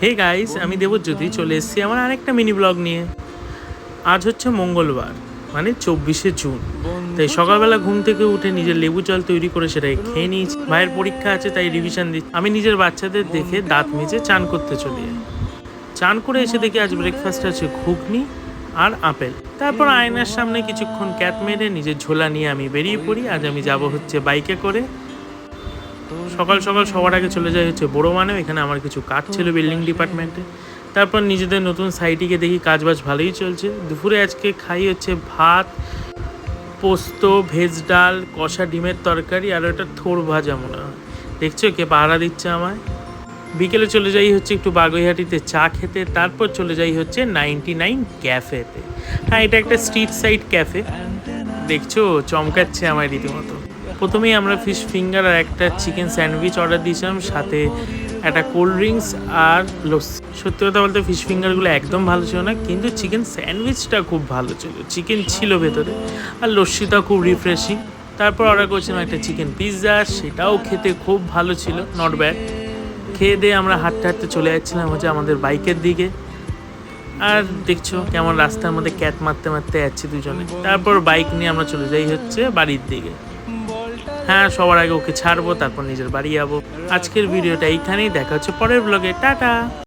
Hey guys, আমি দেবজ্যোতি চলে এসেছি আমার আরেকটা মিনি ব্লগ নিয়ে। আজ হচ্ছে মঙ্গলবার, মানে 24শে জুন। তাই সকালবেলা ঘুম থেকে উঠে নিজের লেবু জল তৈরি করে সেটাই খেয়ে নিয়েছি। ভাইয়ের পরীক্ষা আছে তাই রিভিশন দিচ্ছি। আমি নিজের বাচ্চাদের দেখে দাঁত মেজে চান করতে চলে যাই। চান করে এসে দেখি আজ ব্রেকফাস্ট আছে ঘুগনি আর আপেল। তারপর আয়নার সামনে কিছুক্ষণ ক্যাট মেরে নিজের ঝোলা নিয়ে আমি বেরিয়ে পড়ি। আজ আমি যাব হচ্ছে বাইকে করে। সকাল সকাল সবার আগে চলে যায় হচ্ছে বড় মানেও, এখানে আমার কিছু কাজ ছিল বিল্ডিং ডিপার্টমেন্টে। তারপর নিজেদের নতুন সাইটিকে দেখি কাজবাজ ভালোই চলছে। দুপুরে আজকে খাই হচ্ছে ভাত, পোস্ত, ভেজ ডাল, কষা ডিমের তরকারি আর ওটা থোর ভাজা মনে হয়। দেখছো কে পাহারা দিচ্ছে আমায়। বিকেলে চলে যাই হচ্ছে একটু বাগুইহাটিতে চা খেতে। তারপর চলে যাই হচ্ছে 99 ক্যাফেতে। হ্যাঁ, এটা একটা স্ট্রিট সাইড ক্যাফে। দেখছো চমকাচ্ছে আমায় রীতিমতো। প্রথমেই আমরা ফিশ ফিঙ্গার আর একটা চিকেন স্যান্ডউইচ অর্ডার দিয়েছিলাম, সাথে একটা কোল্ড ড্রিঙ্কস আর লস্যি। সত্যি কথা বলতে ফিশ ফিঙ্গারগুলো একদম ভালো ছিল না, কিন্তু চিকেন স্যান্ডউইচটা খুব ভালো ছিল। চিকেন ছিল ভেতরে আর লস্যিটা খুব রিফ্রেশিং। তারপর অর্ডার করেছিলাম একটা চিকেন পিৎজা, সেটাও খেতে খুব ভালো ছিল, নট ব্যাড। খেয়ে দিয়ে আমরা হাঁটতে হাঁটতে চলে যাচ্ছিলাম হচ্ছে আমাদের বাইকের দিকে। আর দেখছো কেমন রাস্তার মধ্যে ক্যাট মারতে মারতে যাচ্ছি দুজনে। তারপর বাইক নিয়ে আমরা চলে যাই হচ্ছে বাড়ির দিকে। হ্যাঁ, সবার আগে ওকে ছাড়বো, তারপর নিজের বাড়ি যাবো। আজকের ভিডিওটা এইখানেই, দেখা হচ্ছে পরের ব্লগে। টাটা।